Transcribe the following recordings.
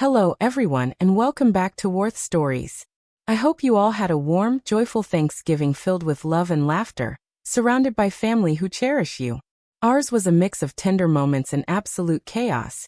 Hello everyone and welcome back to Warth Stories. I hope you all had a warm, joyful Thanksgiving filled with love and laughter, surrounded by family who cherish you. Ours was a mix of tender moments and absolute chaos,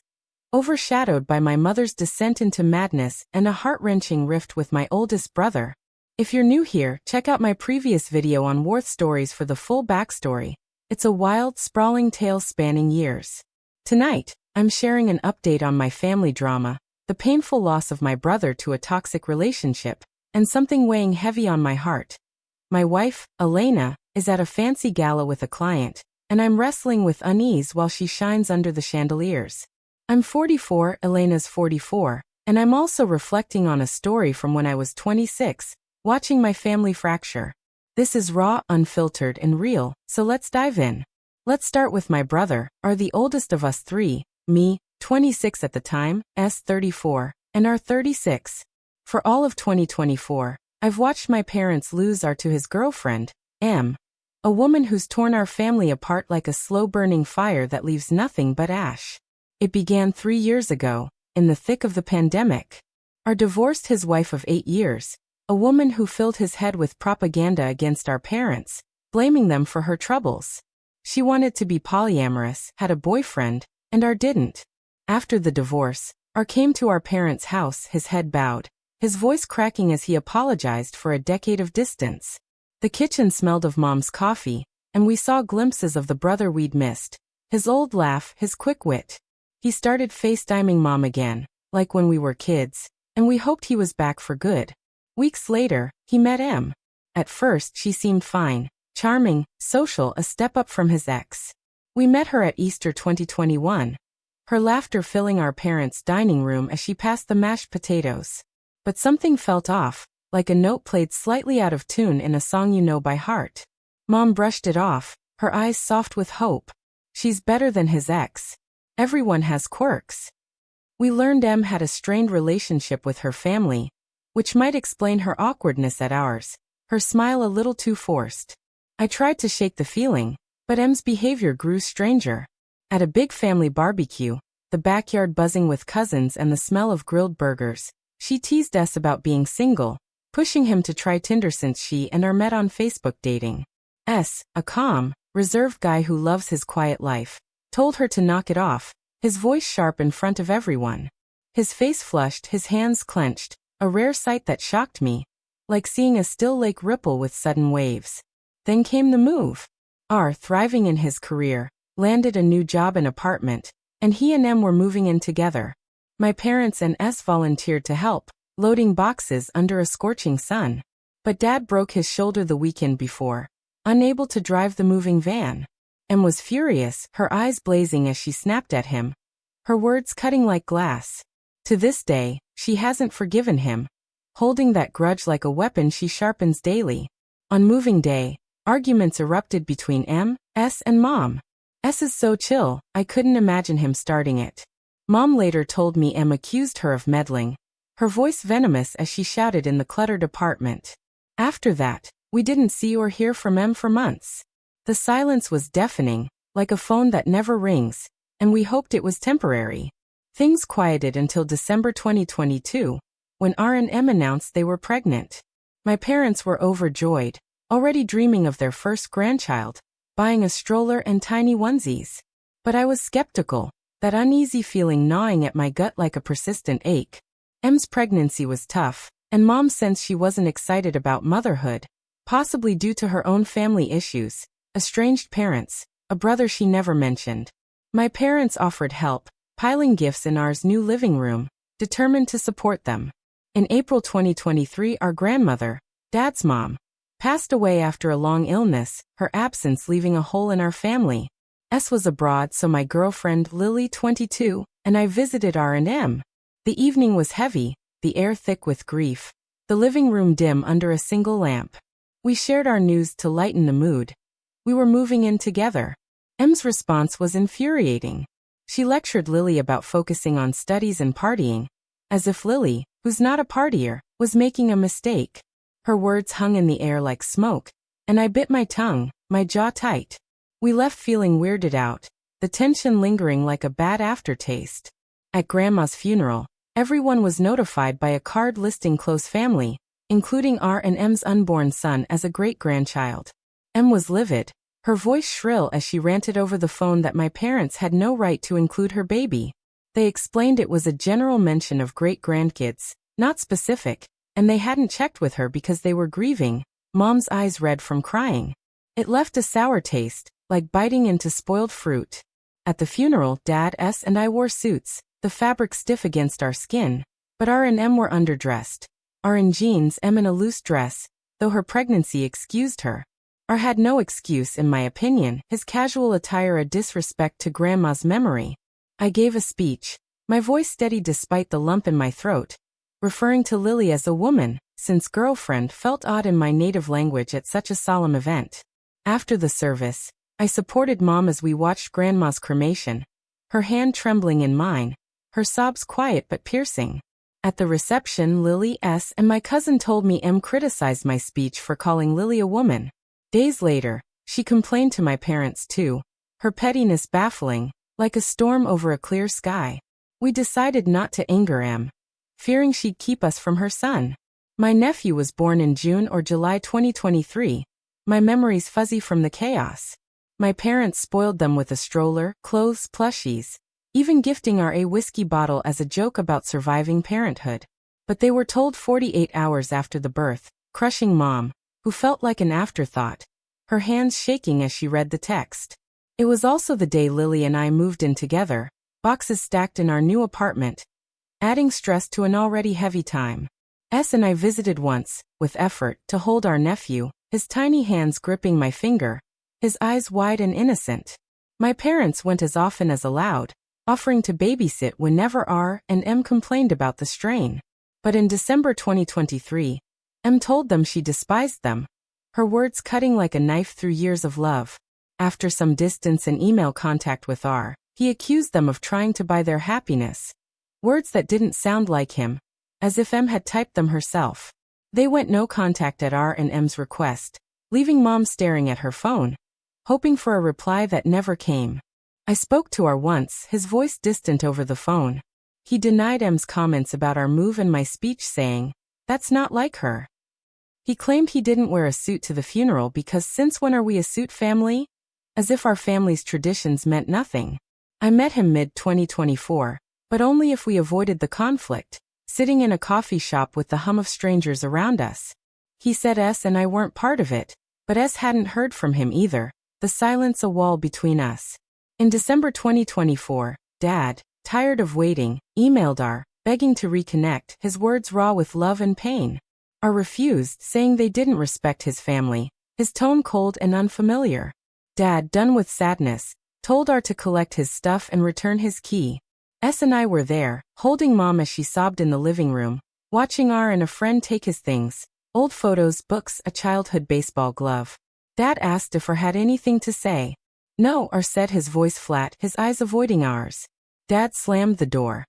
overshadowed by my mother's descent into madness and a heart-wrenching rift with my oldest brother. If you're new here, check out my previous video on Warth Stories for the full backstory. It's a wild, sprawling tale spanning years. Tonight, I'm sharing an update on my family drama, the painful loss of my brother to a toxic relationship, and something weighing heavy on my heart. My wife, Elena, is at a fancy gala with a client, and I'm wrestling with unease while she shines under the chandeliers. I'm 44, Elena's 44, and I'm also reflecting on a story from when I was 26, watching my family fracture. This is raw, unfiltered, and real, so let's dive in. Let's start with my brother, the oldest of us three, me, 26 at the time, 34, and R 36. For all of 2024, I've watched my parents lose R to his girlfriend, M. A woman who's torn our family apart like a slow-burning fire that leaves nothing but ash. It began 3 years ago, in the thick of the pandemic. R divorced his wife of 8 years, a woman who filled his head with propaganda against our parents, blaming them for her troubles. She wanted to be polyamorous, had a boyfriend, and R didn't. After the divorce, R came to our parents' house, his head bowed, his voice cracking as he apologized for a decade of distance. The kitchen smelled of Mom's coffee, and we saw glimpses of the brother we'd missed, his old laugh, his quick wit. He started FaceTiming Mom again, like when we were kids, and we hoped he was back for good. Weeks later, he met M. At first, she seemed fine, charming, social, a step up from his ex. We met her at Easter 2021. Her laughter filling our parents' dining room as she passed the mashed potatoes. But something felt off, like a note played slightly out of tune in a song you know by heart. Mom brushed it off, her eyes soft with hope. She's better than his ex. Everyone has quirks. We learned M had a strained relationship with her family, which might explain her awkwardness at ours, her smile a little too forced. I tried to shake the feeling, but M's behavior grew stranger. At a big family barbecue, the backyard buzzing with cousins and the smell of grilled burgers, she teased us about being single, pushing him to try Tinder since she and R met on Facebook dating. A calm, reserved guy who loves his quiet life, told her to knock it off, his voice sharp in front of everyone. His face flushed, his hands clenched, a rare sight that shocked me, like seeing a still lake ripple with sudden waves. Then came the move. R, thriving in his career, landed a new job and apartment, and he and M were moving in together. My parents and S volunteered to help, loading boxes under a scorching sun. But Dad broke his shoulder the weekend before, unable to drive the moving van. M was furious, her eyes blazing as she snapped at him, her words cutting like glass. To this day, she hasn't forgiven him, holding that grudge like a weapon she sharpens daily. On moving day, arguments erupted between M, S, and Mom. S is so chill, I couldn't imagine him starting it. Mom later told me M accused her of meddling, her voice venomous as she shouted in the cluttered apartment. After that, we didn't see or hear from M for months. The silence was deafening, like a phone that never rings, and we hoped it was temporary. Things quieted until December 2022, when R and M announced they were pregnant. My parents were overjoyed, already dreaming of their first grandchild, buying a stroller and tiny onesies. But I was skeptical, that uneasy feeling gnawing at my gut like a persistent ache. M's pregnancy was tough, and Mom sensed she wasn't excited about motherhood, possibly due to her own family issues, estranged parents, a brother she never mentioned. My parents offered help, piling gifts in R's new living room, determined to support them. In April 2023, our grandmother, Dad's mom, passed away after a long illness, her absence leaving a hole in our family. S was abroad, so my girlfriend Lily, 22, and I visited R and M. The evening was heavy, the air thick with grief, the living room dim under a single lamp. We shared our news to lighten the mood. We were moving in together. M's response was infuriating. She lectured Lily about focusing on studies and partying, as if Lily, who's not a partier, was making a mistake. Her words hung in the air like smoke, and I bit my tongue, my jaw tight. We left feeling weirded out, the tension lingering like a bad aftertaste. At Grandma's funeral, Everyone was notified by a card listing close family, including R and M's unborn son as a great-grandchild. M was livid, her voice shrill as she ranted over the phone that my parents had no right to include her baby. They explained it was a general mention of great-grandkids, not specific, and they hadn't checked with her because they were grieving. Mom's eyes red from crying. It left a sour taste, like biting into spoiled fruit. At the funeral, Dad, S, and I wore suits, the fabric stiff against our skin, but R and M were underdressed. R in jeans, M in a loose dress, though her pregnancy excused her. R had no excuse in my opinion, his casual attire a disrespect to Grandma's memory. I gave a speech, my voice steady despite the lump in my throat, referring to Lily as a woman, since girlfriend felt odd in my native language at such a solemn event. After the service, I supported Mom as we watched Grandma's cremation, her hand trembling in mine, her sobs quiet but piercing. At the reception, Lily, S, and my cousin told me M criticized my speech for calling Lily a woman. Days later, she complained to my parents too, her pettiness baffling, like a storm over a clear sky. We decided not to anger M, fearing she'd keep us from her son. My nephew was born in June or July 2023. My memories fuzzy from the chaos. My parents spoiled them with a stroller, clothes, plushies, even gifting R a whiskey bottle as a joke about surviving parenthood. But they were told 48 hours after the birth, crushing Mom, who felt like an afterthought, her hands shaking as she read the text. It was also the day Lily and I moved in together, boxes stacked in our new apartment, adding stress to an already heavy time. S and I visited once, with effort, to hold our nephew, his tiny hands gripping my finger, his eyes wide and innocent. My parents went as often as allowed, offering to babysit whenever R and M complained about the strain. But in December 2023, M told them she despised them, her words cutting like a knife through years of love. After some distance and email contact with R, he accused them of trying to buy their happiness. Words that didn't sound like him, as if M had typed them herself. They went no contact at R and M's request, leaving Mom staring at her phone, hoping for a reply that never came. I spoke to R once, his voice distant over the phone. He denied M's comments about our move and my speech, saying, "That's not like her." He claimed he didn't wear a suit to the funeral because since when are we a suit family? As if our family's traditions meant nothing. I met him mid-2024, but only if we avoided the conflict, sitting in a coffee shop with the hum of strangers around us. He said S and I weren't part of it, but S hadn't heard from him either, the silence a wall between us. In December 2024, Dad, tired of waiting, emailed R, begging to reconnect, his words raw with love and pain. R refused, saying they didn't respect his family, his tone cold and unfamiliar. Dad, done with sadness, told R to collect his stuff and return his key. S and I were there, holding Mom as she sobbed in the living room, watching R and a friend take his things, old photos, books, a childhood baseball glove. Dad asked if R had anything to say. No, R said, his voice flat, his eyes avoiding ours. Dad slammed the door,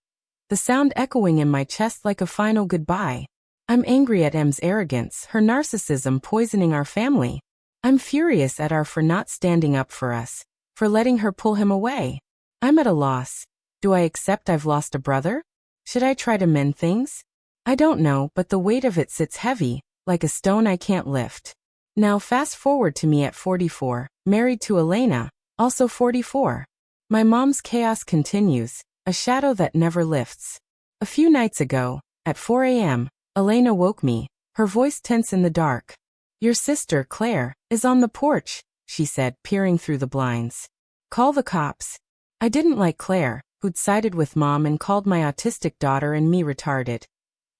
the sound echoing in my chest like a final goodbye. I'm angry at M's arrogance, her narcissism poisoning our family. I'm furious at R for not standing up for us, for letting her pull him away. I'm at a loss. Do I accept I've lost a brother? Should I try to mend things? I don't know, but the weight of it sits heavy, like a stone I can't lift. Now fast forward to me at 44, married to Elena, also 44. My mom's chaos continues, a shadow that never lifts. A few nights ago, at 4 a.m., Elena woke me, her voice tense in the dark. Your sister, Claire, is on the porch, she said, peering through the blinds. Call the cops. I didn't like Claire, who'd sided with Mom and called my autistic daughter and me retarded.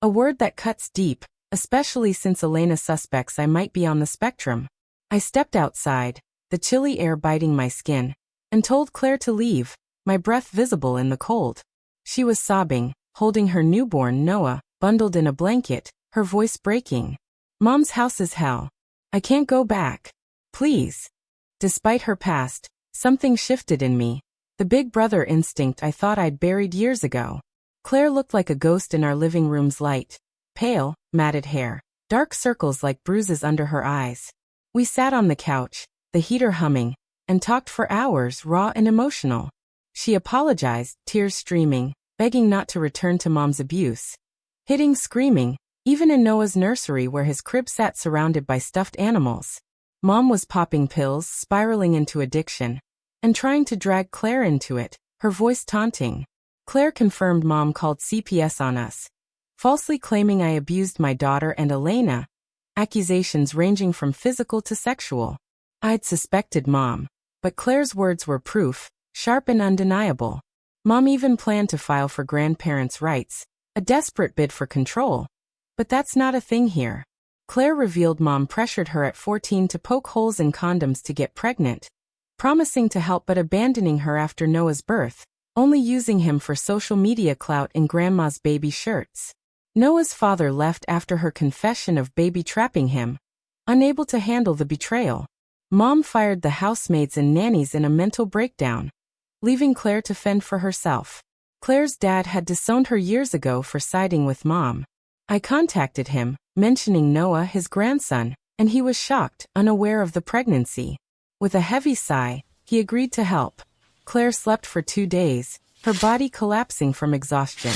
A word that cuts deep, especially since Elena suspects I might be on the spectrum. I stepped outside, the chilly air biting my skin, and told Claire to leave, my breath visible in the cold. She was sobbing, holding her newborn Noah, bundled in a blanket, her voice breaking. Mom's house is hell. I can't go back. Please. Despite her past, something shifted in me. The big brother instinct I thought I'd buried years ago. Claire looked like a ghost in our living room's light. Pale, matted hair, dark circles like bruises under her eyes. We sat on the couch, the heater humming, and talked for hours, raw and emotional. She apologized, tears streaming, begging not to return to mom's abuse. Hitting, screaming, even in Noah's nursery where his crib sat surrounded by stuffed animals. Mom was popping pills, spiraling into addiction, and trying to drag Claire into it, her voice taunting. Claire confirmed mom called CPS on us, falsely claiming I abused my daughter and Elena, accusations ranging from physical to sexual. I'd suspected mom, but Claire's words were proof, sharp and undeniable. Mom even planned to file for grandparents' rights, a desperate bid for control. But that's not a thing here. Claire revealed mom pressured her at 14 to poke holes in condoms to get pregnant, promising to help but abandoning her after Noah's birth, only using him for social media clout in grandma's baby shirts. Noah's father left after her confession of baby trapping him, unable to handle the betrayal. Mom fired the housemaids and nannies in a mental breakdown, leaving Claire to fend for herself. Claire's dad had disowned her years ago for siding with mom. I contacted him, mentioning Noah, his grandson, and he was shocked, unaware of the pregnancy. With a heavy sigh, he agreed to help. Claire slept for 2 days, her body collapsing from exhaustion.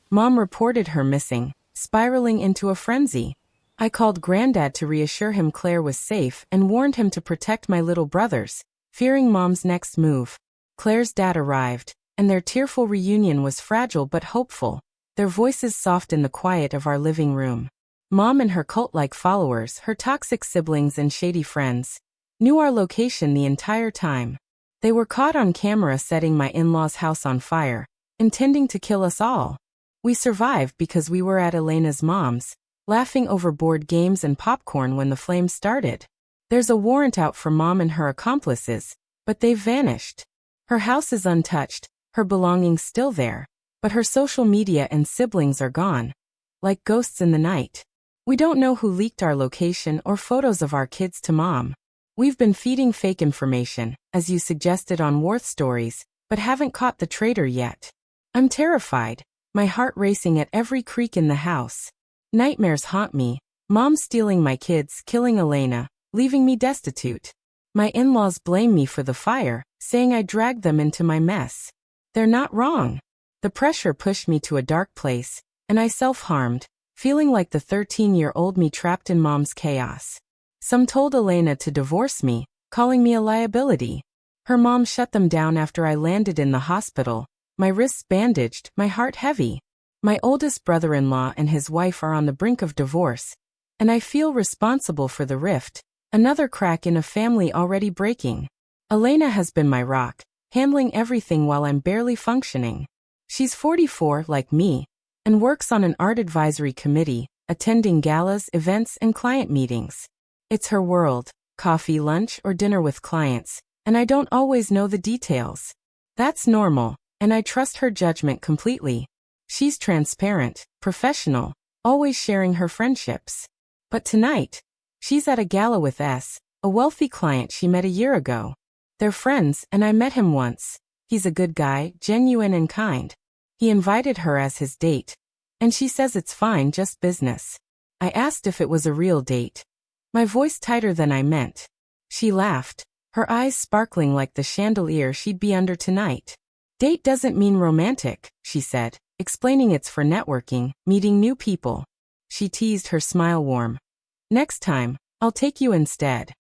Mom reported her missing, spiraling into a frenzy. I called Granddad to reassure him Claire was safe and warned him to protect my little brothers, fearing Mom's next move. Claire's dad arrived, and their tearful reunion was fragile but hopeful, their voices soft in the quiet of our living room. Mom and her cult-like followers, her toxic siblings and shady friends, knew our location the entire time. They were caught on camera setting my in-laws' house on fire, intending to kill us all. We survived because we were at Elena's mom's, laughing over board games and popcorn when the flames started. There's a warrant out for mom and her accomplices, but they've vanished. Her house is untouched, her belongings still there, but her social media and siblings are gone, like ghosts in the night. We don't know who leaked our location or photos of our kids to mom. We've been feeding fake information, as you suggested on Warth stories, but haven't caught the traitor yet. I'm terrified, my heart racing at every creak in the house. Nightmares haunt me, mom stealing my kids, killing Elena, leaving me destitute. My in-laws blame me for the fire, saying I dragged them into my mess. They're not wrong. The pressure pushed me to a dark place, and I self-harmed, feeling like the 13-year-old me trapped in mom's chaos. Some told Elena to divorce me, calling me a liability. Her mom shut them down after I landed in the hospital, my wrists bandaged, my heart heavy. My oldest brother-in-law and his wife are on the brink of divorce, and I feel responsible for the rift, another crack in a family already breaking. Elena has been my rock, handling everything while I'm barely functioning. She's 44, like me, and works on an art advisory committee, attending galas, events, and client meetings. It's her world, coffee, lunch, or dinner with clients, and I don't always know the details. That's normal, and I trust her judgment completely. She's transparent, professional, always sharing her friendships. But tonight, she's at a gala with S, a wealthy client she met a year ago. They're friends, and I met him once. He's a good guy, genuine and kind. He invited her as his date, and she says it's fine, just business. I asked if it was a real date, my voice tighter than I meant. She laughed, her eyes sparkling like the chandelier she'd be under tonight. Date doesn't mean romantic, she said, explaining it's for networking, meeting new people. She teased, her smile warm. Next time, I'll take you instead.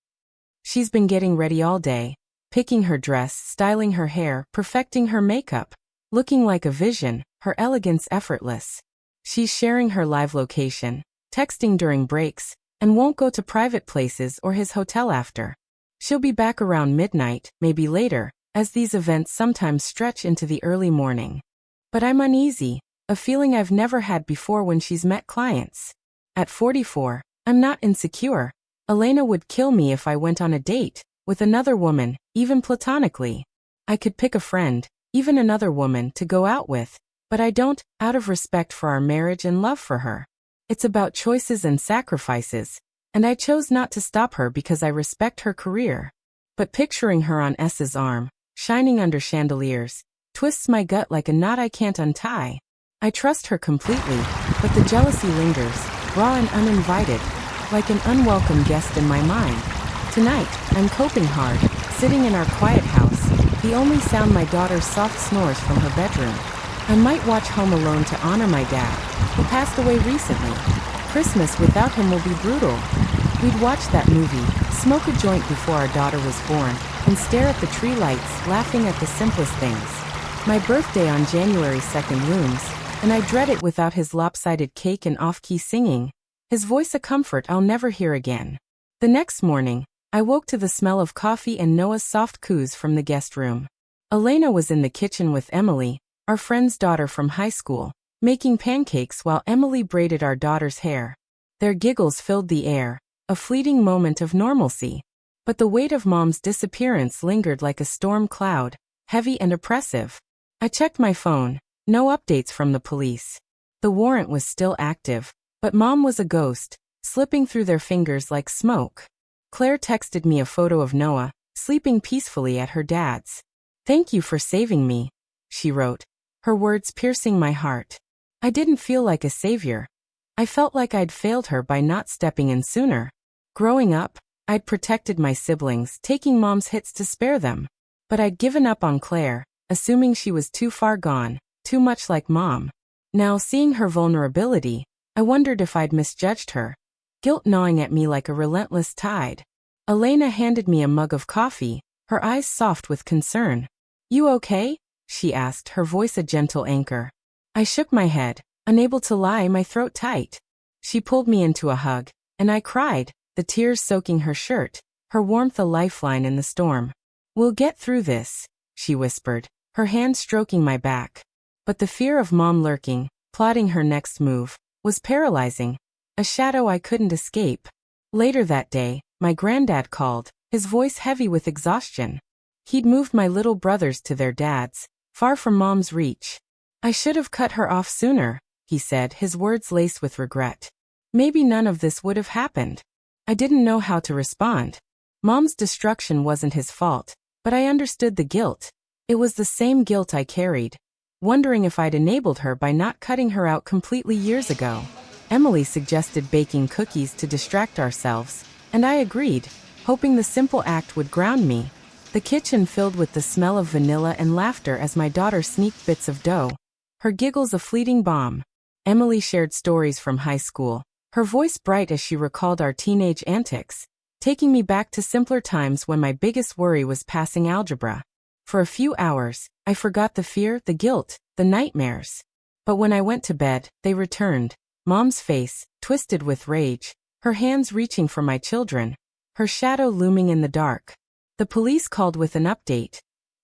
She's been getting ready all day, picking her dress, styling her hair, perfecting her makeup, looking like a vision, her elegance effortless. She's sharing her live location, texting during breaks, and won't go to private places or his hotel after. She'll be back around midnight, maybe later, as these events sometimes stretch into the early morning. But I'm uneasy, a feeling I've never had before when she's met clients. At 44, I'm not insecure. Elena would kill me if I went on a date with another woman, even platonically. I could pick a friend, even another woman, to go out with, but I don't, out of respect for our marriage and love for her. It's about choices and sacrifices, and I chose not to stop her because I respect her career. But picturing her on S's arm, shining under chandeliers, twists my gut like a knot I can't untie. I trust her completely, but the jealousy lingers, raw and uninvited, like an unwelcome guest in my mind. Tonight, I'm coping hard, sitting in our quiet house, the only sound my daughter's soft snores from her bedroom. I might watch Home Alone to honor my dad, who passed away recently. Christmas without him will be brutal. We'd watch that movie, smoke a joint before our daughter was born, and stare at the tree lights, laughing at the simplest things. My birthday on January 2nd looms, and I dread it without his lopsided cake and off-key singing, his voice a comfort I'll never hear again. The next morning, I woke to the smell of coffee and Noah's soft coos from the guest room. Elena was in the kitchen with Emily, our friend's daughter from high school, making pancakes while Emily braided our daughter's hair. Their giggles filled the air, a fleeting moment of normalcy. But the weight of Mom's disappearance lingered like a storm cloud, heavy and oppressive. I checked my phone, no updates from the police. The warrant was still active, but Mom was a ghost, slipping through their fingers like smoke. Claire texted me a photo of Noah, sleeping peacefully at her dad's. "Thank you for saving me," she wrote, her words piercing my heart. I didn't feel like a savior. I felt like I'd failed her by not stepping in sooner. Growing up, I'd protected my siblings, taking Mom's hits to spare them. But I'd given up on Claire, assuming she was too far gone, too much like Mom. Now, seeing her vulnerability, I wondered if I'd misjudged her, guilt gnawing at me like a relentless tide. Elena handed me a mug of coffee, her eyes soft with concern. "You okay?" she asked, her voice a gentle anchor. I shook my head, unable to lie, my throat tight. She pulled me into a hug, and I cried, the tears soaking her shirt, her warmth a lifeline in the storm. "We'll get through this," she whispered, her hand stroking my back. But the fear of Mom lurking, plotting her next move, was paralyzing, a shadow I couldn't escape. Later that day, my granddad called, his voice heavy with exhaustion. He'd moved my little brothers to their dads, far from Mom's reach. "I should have cut her off sooner," he said, his words laced with regret. "Maybe none of this would have happened." I didn't know how to respond. Mom's destruction wasn't his fault, but I understood the guilt. It was the same guilt I carried, wondering if I'd enabled her by not cutting her out completely years ago. Emily suggested baking cookies to distract ourselves, and I agreed, hoping the simple act would ground me. The kitchen filled with the smell of vanilla and laughter as my daughter sneaked bits of dough, her giggles a fleeting balm. Emily shared stories from high school, her voice bright as she recalled our teenage antics, taking me back to simpler times when my biggest worry was passing algebra. For a few hours, I forgot the fear, the guilt, the nightmares. But when I went to bed, they returned. Mom's face, twisted with rage, her hands reaching for my children, her shadow looming in the dark. The police called with an update.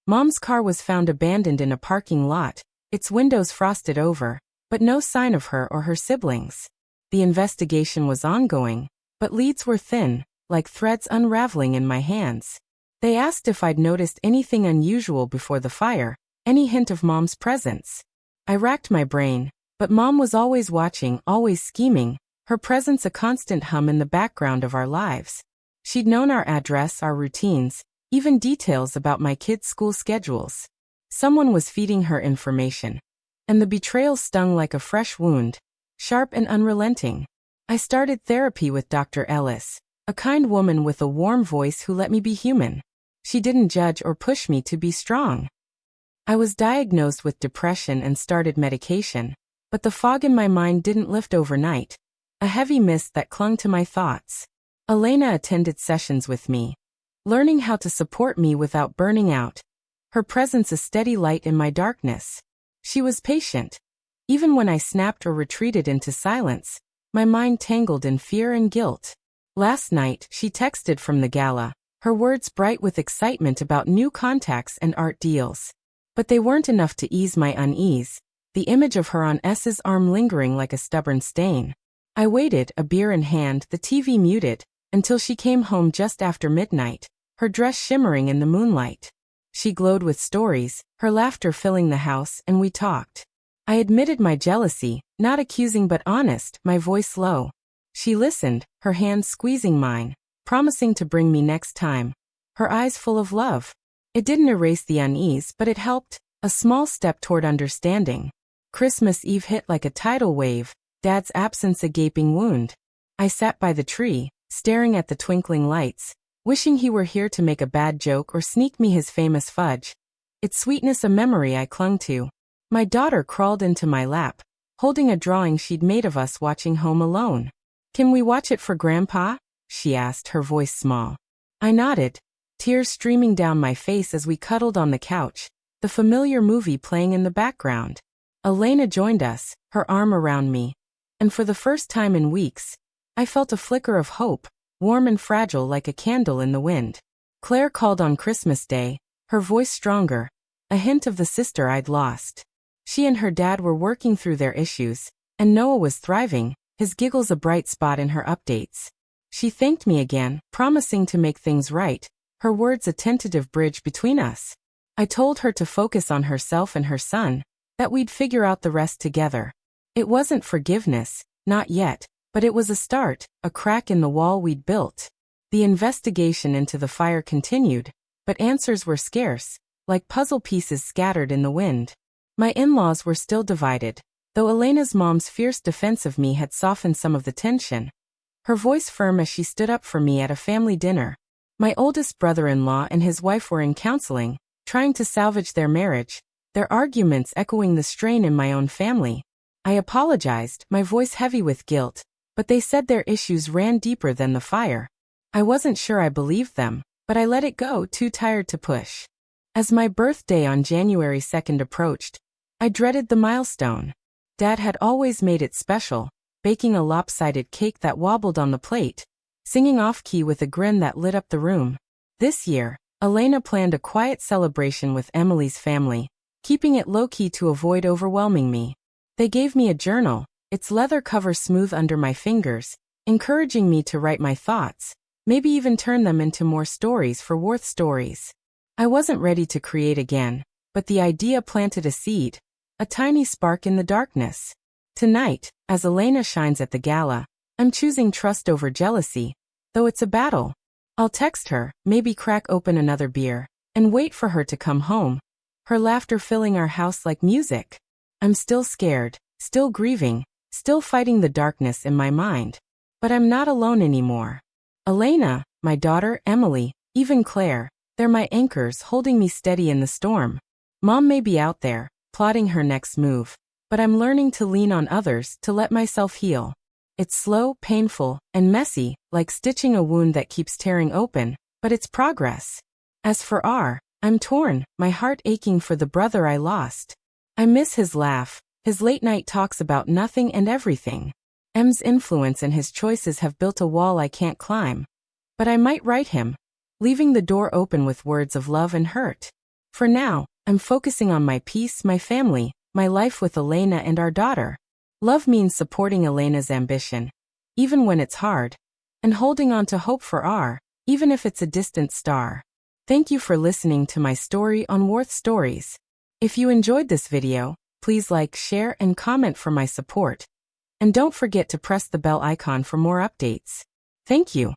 Mom's car was found abandoned in a parking lot, its windows frosted over, but no sign of her or her siblings. The investigation was ongoing, but leads were thin, like threads unraveling in my hands. They asked if I'd noticed anything unusual before the fire, any hint of Mom's presence. I racked my brain, but Mom was always watching, always scheming, her presence a constant hum in the background of our lives. She'd known our address, our routines, even details about my kids' school schedules. Someone was feeding her information. And the betrayal stung like a fresh wound, sharp and unrelenting. I started therapy with Dr. Ellis, a kind woman with a warm voice who let me be human. She didn't judge or push me to be strong. I was diagnosed with depression and started medication, but the fog in my mind didn't lift overnight, a heavy mist that clung to my thoughts. Elena attended sessions with me, learning how to support me without burning out, her presence a steady light in my darkness. She was patient. Even when I snapped or retreated into silence, my mind tangled in fear and guilt. Last night, she texted from the gala, her words bright with excitement about new contacts and art deals. But they weren't enough to ease my unease, the image of her on S's arm lingering like a stubborn stain. I waited, a beer in hand, the TV muted, until she came home just after midnight, her dress shimmering in the moonlight. She glowed with stories, her laughter filling the house, and we talked. I admitted my jealousy, not accusing but honest, my voice low. She listened, her hands squeezing mine, promising to bring me next time, her eyes full of love. It didn't erase the unease, but it helped, a small step toward understanding. Christmas Eve hit like a tidal wave, Dad's absence a gaping wound. I sat by the tree, staring at the twinkling lights, wishing he were here to make a bad joke or sneak me his famous fudge. Its sweetness a memory I clung to. My daughter crawled into my lap, holding a drawing she'd made of us watching Home Alone. "Can we watch it for Grandpa?" she asked, her voice small. I nodded, tears streaming down my face as we cuddled on the couch, the familiar movie playing in the background. Elena joined us, her arm around me, and for the first time in weeks, I felt a flicker of hope, warm and fragile like a candle in the wind. Claire called on Christmas Day, her voice stronger, a hint of the sister I'd lost. She and her dad were working through their issues, and Noah was thriving, his giggles a bright spot in her updates. She thanked me again, promising to make things right, her words a tentative bridge between us. I told her to focus on herself and her son, that we'd figure out the rest together. It wasn't forgiveness, not yet, but it was a start, a crack in the wall we'd built. The investigation into the fire continued, but answers were scarce, like puzzle pieces scattered in the wind. My in-laws were still divided, though Elena's mom's fierce defense of me had softened some of the tension. Her voice firm as she stood up for me at a family dinner. My oldest brother-in-law and his wife were in counseling, trying to salvage their marriage, their arguments echoing the strain in my own family. I apologized, my voice heavy with guilt, but they said their issues ran deeper than the fire. I wasn't sure I believed them, but I let it go, too tired to push. As my birthday on January 2nd approached, I dreaded the milestone. Dad had always made it special, baking a lopsided cake that wobbled on the plate, singing off-key with a grin that lit up the room. This year, Elena planned a quiet celebration with Emily's family, keeping it low-key to avoid overwhelming me. They gave me a journal, its leather cover smooth under my fingers, encouraging me to write my thoughts, maybe even turn them into more stories for Warth stories. I wasn't ready to create again, but the idea planted a seed, a tiny spark in the darkness. Tonight, as Elena shines at the gala, I'm choosing trust over jealousy, though it's a battle. I'll text her, maybe crack open another beer, and wait for her to come home, her laughter filling our house like music. I'm still scared, still grieving, still fighting the darkness in my mind. But I'm not alone anymore. Elena, my daughter, Emily, even Claire, they're my anchors holding me steady in the storm. Mom may be out there, plotting her next move, but I'm learning to lean on others to let myself heal. It's slow, painful, and messy, like stitching a wound that keeps tearing open, but it's progress. As for R, I'm torn, my heart aching for the brother I lost. I miss his laugh, his late-night talks about nothing and everything. M's influence and his choices have built a wall I can't climb. But I might write him, leaving the door open with words of love and hurt. For now, I'm focusing on my peace, my family, my life with Elena and our daughter. Love means supporting Elena's ambition, even when it's hard, and holding on to hope for R, even if it's a distant star. Thank you for listening to my story on Warth Stories. If you enjoyed this video, please like, share, and comment for my support. And don't forget to press the bell icon for more updates. Thank you.